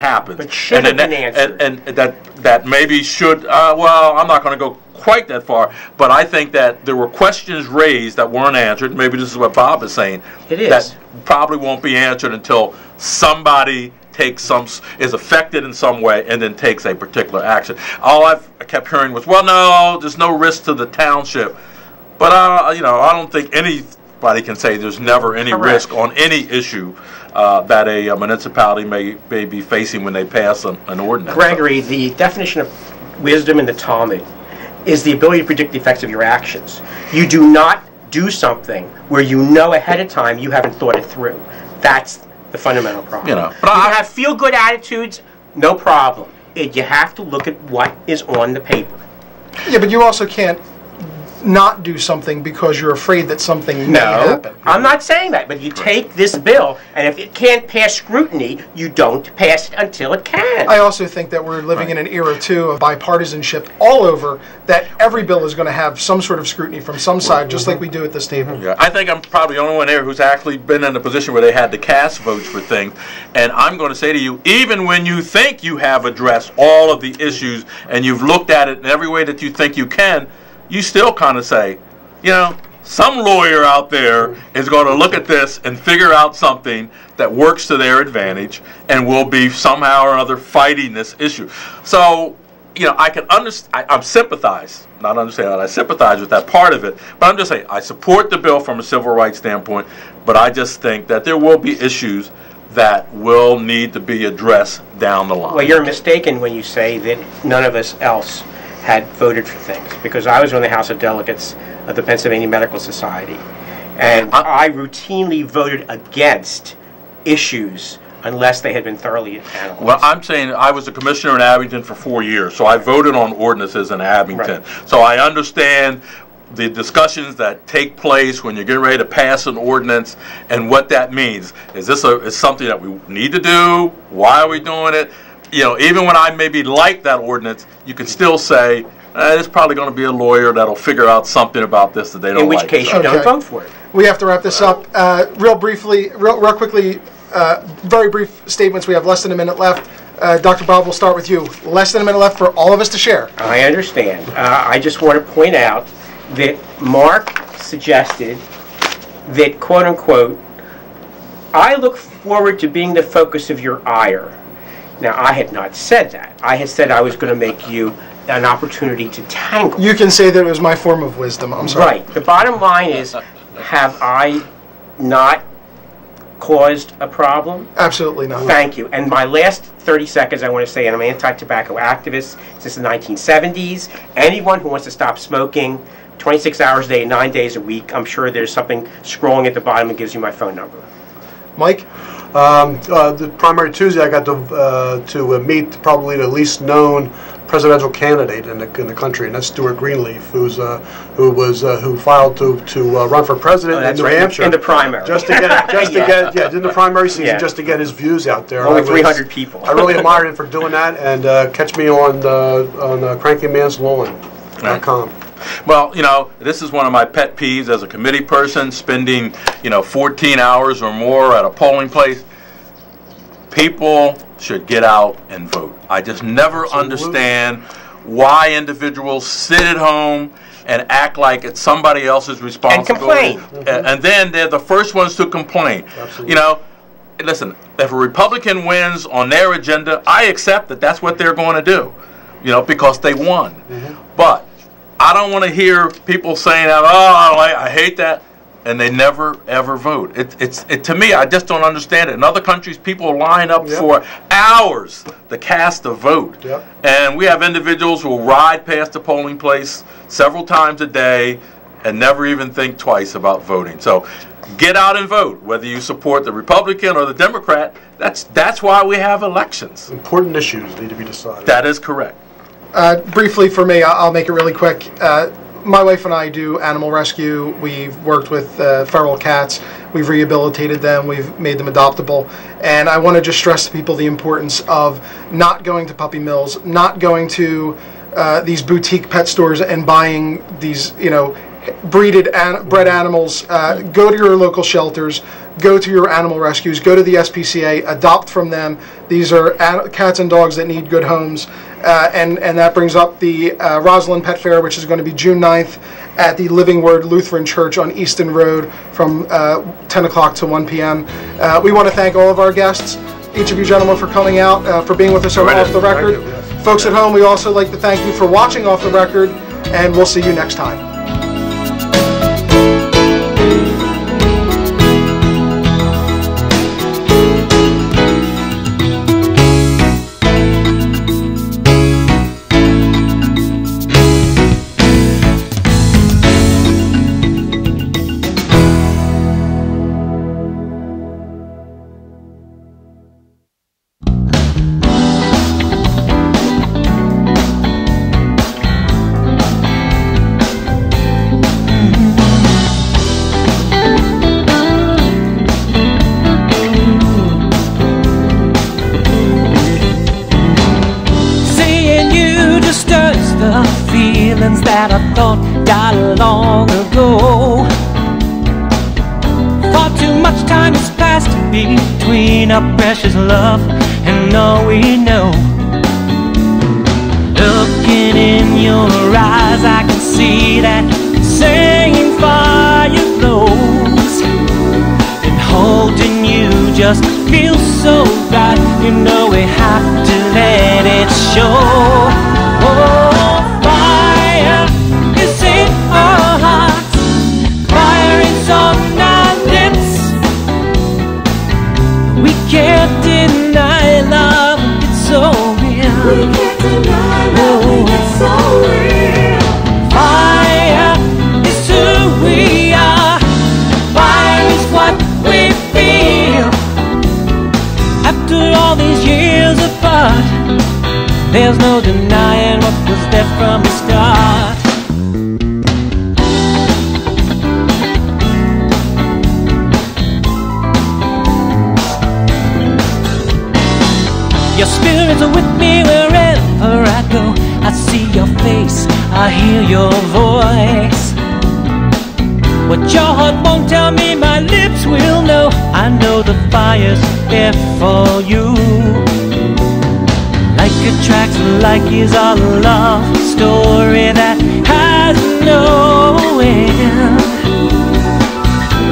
happens. But should have been answered. And that maybe should, well, I'm not going to go quite that far, but I think that there were questions raised that weren't answered. Maybe this is what Bob is saying. It is. That probably won't be answered until somebody is affected in some way and then takes a particular action. All I kept hearing was, well, no, there's no risk to the township. But, I don't think anybody can say there's never any risk on any issue that a municipality may be facing when they pass an ordinance. Gregory, the definition of wisdom in the Talmud is the ability to predict the effects of your actions. You do not do something where you know ahead of time you haven't thought it through. That's the fundamental problem. But you can have feel-good attitudes, no problem. You have to look at what is on the paper. Yeah, but you also can't not do something because you're afraid that something may happen. I'm not saying that, but you take this bill, and if it can't pass scrutiny, you don't pass it until it can. I also think that we're living in an era, too, of bipartisanship all over, that every bill is going to have some sort of scrutiny from some side, just like we do at this table. Yeah, I think I'm probably the only one here who's actually been in a position where they had to cast votes for things, and I'm going to say to you, even when you think you have addressed all of the issues, and you've looked at it in every way that you think you can, you still kind of say, some lawyer out there is going to look at this and figure out something that works to their advantage and will be somehow or other fighting this issue. So, I can understand, I sympathize with that part of it, but I'm just saying, I support the bill from a civil rights standpoint, but I just think that there will be issues that will need to be addressed down the line. Well, you're mistaken when you say that none of us else had voted for things, because I was on the House of Delegates of the Pennsylvania Medical Society, and I routinely voted against issues unless they had been thoroughly analyzed. Well, I'm saying I was a commissioner in Abington for 4 years, so I voted on ordinances in Abington. Right. So I understand the discussions that take place when you're getting ready to pass an ordinance and what that means. Is this is something that we need to do? Why are we doing it? Even when I maybe like that ordinance, you can still say, there's probably going to be a lawyer that'll figure out something about this that they don't like. In which case you don't vote for it. We have to wrap this up. Real quickly, very brief statements. We have less than a minute left. Dr. Bob, we'll start with you. Less than a minute left for all of us to share. I understand. I just want to point out that Mark suggested that, quote unquote, I look forward to being the focus of your ire. Now, I had not said that. I had said I was going to make you an opportunity to tangle. You can say that it was my form of wisdom. I'm sorry. Right. The bottom line is, have I not caused a problem? Absolutely not. Thank you. And my last 30 seconds, I want to say, and I'm an anti-tobacco activist since the 1970s. Anyone who wants to stop smoking 26 hours a day, 9 days a week, I'm sure there's something scrolling at the bottom that gives you my phone number. Mike? The primary Tuesday, I got to meet probably the least known presidential candidate in the country, and that's Stuart Greenleaf, who filed to run for president in New Hampshire in the primary, just to get in the primary season, just to get his views out there. Only 300 people. I really admired him for doing that, and catch me on crankymanslawn.com. Well, this is one of my pet peeves as a committee person, spending, 14 hours or more at a polling place. People should get out and vote. I just never understand why individuals sit at home and act like it's somebody else's responsibility. And complain. And then they're the first ones to complain. Absolutely. Listen, if a Republican wins on their agenda, I accept that that's what they're going to do, because they won. But I don't want to hear people saying that, I hate that, and they never ever vote. To me, I just don't understand it. In other countries, people line up for hours to cast a vote. And we have individuals who will ride past the polling place several times a day and never even think twice about voting. So get out and vote, whether you support the Republican or the Democrat. That's why we have elections. Important issues need to be decided. That is correct. Briefly for me, I'll make it really quick. My wife and I do animal rescue. We've worked with feral cats. We've rehabilitated them. We've made them adoptable. And I want to just stress to people the importance of not going to puppy mills, not going to these boutique pet stores and buying these, bred animals, go to your local shelters, go to your animal rescues, go to the SPCA, adopt from them. These are cats and dogs that need good homes. And that brings up the Roslyn Pet Fair, which is going to be June 9th at the Living Word Lutheran Church on Easton Road from 10 o'clock to 1 p.m. We want to thank all of our guests, each of you gentlemen, for coming out, for being with us on Off the Record. Folks at home, we also like to thank you for watching Off the Record, and we'll see you next time. That I thought died long ago. Far too much time has passed between our precious love and all we know. Looking in your eyes, I can see that same fire glows. And holding you just feels so right. You know we have to let it show. Oh, can't deny love, it's so real. We can't deny love, it's so real. Fire is who we are. Fire is what we feel. After all these years apart, there's no denying what was there from the start. Your spirit's with me wherever I go. I see your face, I hear your voice. What your heart won't tell me, my lips will know. I know the fire's there for you. Like attracts like is our love story that has no end.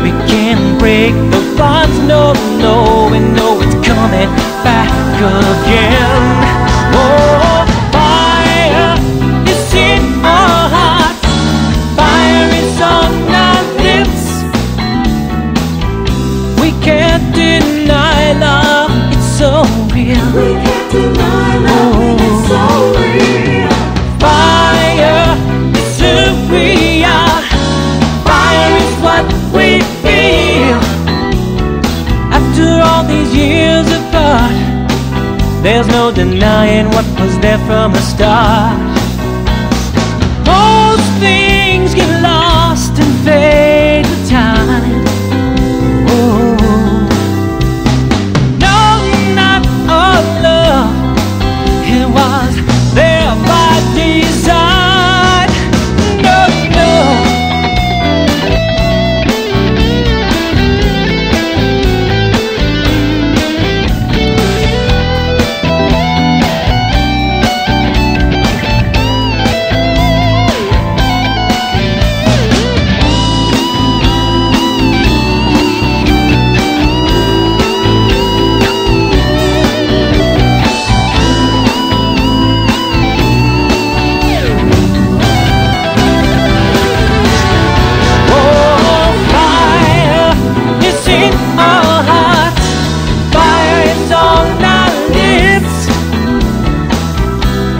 We can't break the bonds, no, no. We know it's coming back again. Oh, fire is in our hearts. Fire is on our lips. We can't deny love, it's so real. We can't deny love, it's so real. Fire is who we are. Fire is what we feel. After all these years apart, there's no denying what was there from the start. Most things get lost and fade with time. Oh, no, not all love. It was there by design. No, no. Real.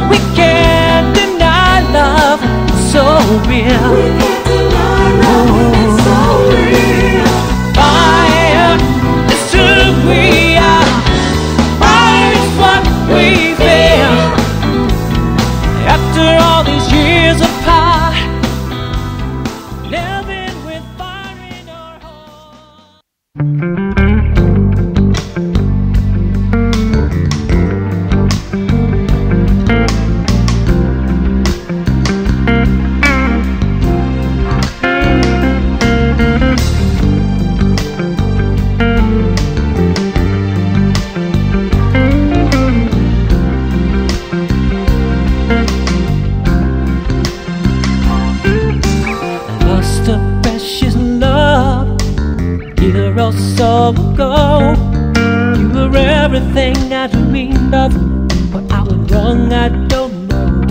We can't deny love, it's so real. Fire is who we are. Fire is what we feel. After all these years apart, living with fire in our heart. ashamed of what I was wrong, I don't know.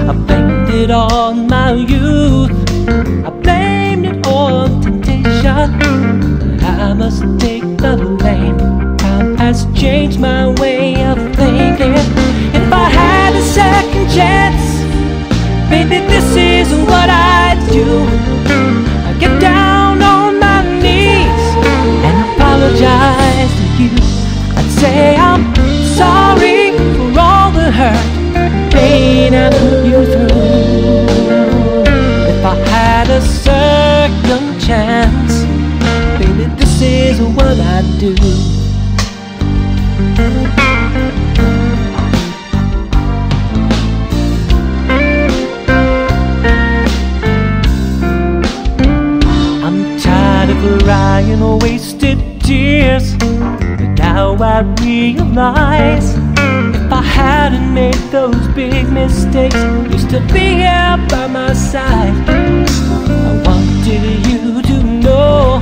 I blamed it on my youth, I blamed it on temptation, but I must take the blame. Time has changed my way of thinking. If I had a second chance, baby, this is what I'd do. I'd get down on my knees and apologize to you. I'd say I'm sorry for all the hurt, pain I put you through. If I had a second chance, baby, this is what I'd do. Crying wasted tears, but now I realize if I hadn't made those big mistakes, you'd still be here by my side. I wanted you to know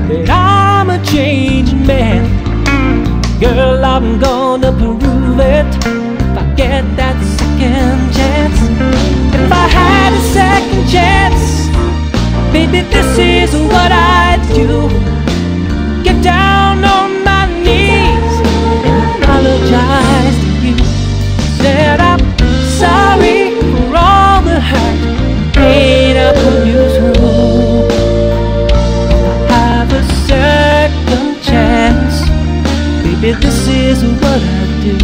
that I'm a changed man. Girl, I'm gonna prove it if I get that second chance. If I had a second chance, baby, this is what I'd do. Get down on my knees and apologize to you. Said I'm sorry for all the hurt, pain I put you through. If I have a second chance, baby, this is what I'd do.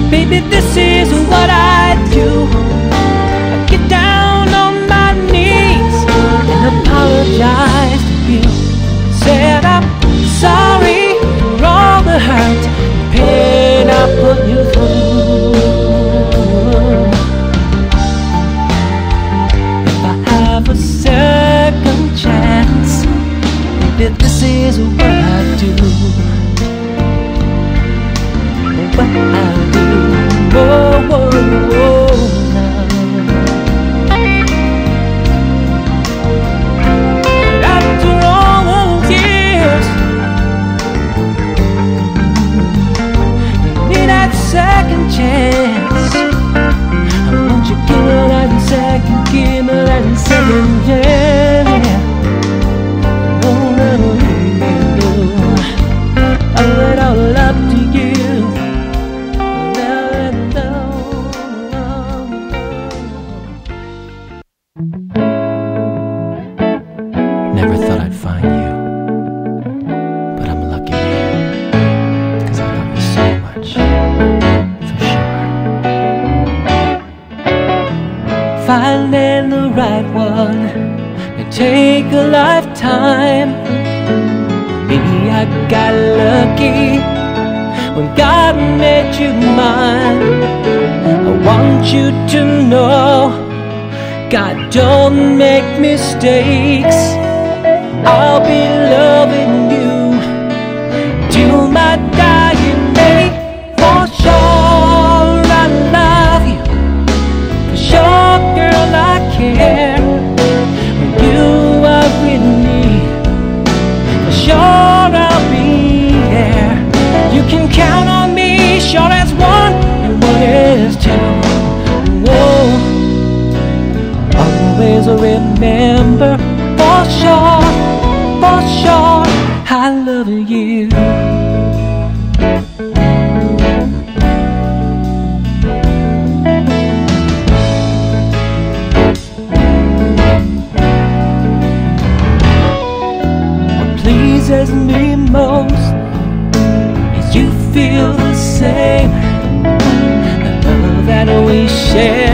Baby, this is what I do. I get down on my knees and apologize to you. Said I'm sorry for all the hurt and pain I put you through. If I have a second chance, baby, this is what I do. What I do. Oh, oh, oh, now. After all those years, you need that second chance. I want you give me that second, give me that second chance. Oh, no, I owe it all up to you. Never thought I'd find you, but I'm a lucky man, 'cause I love you so much, for sure. Finding the right one, it take a lifetime. Me, I got lucky when God made you mine. I want you to know God don't make mistakes. I'll be loving you till my dying day. For sure I love you, for sure girl I care. When you are with me, for sure I'll be there. You can count on me, sure as one and one is two. Whoa. Always remember, for sure I love you. What pleases me most is you feel the same. The love that we share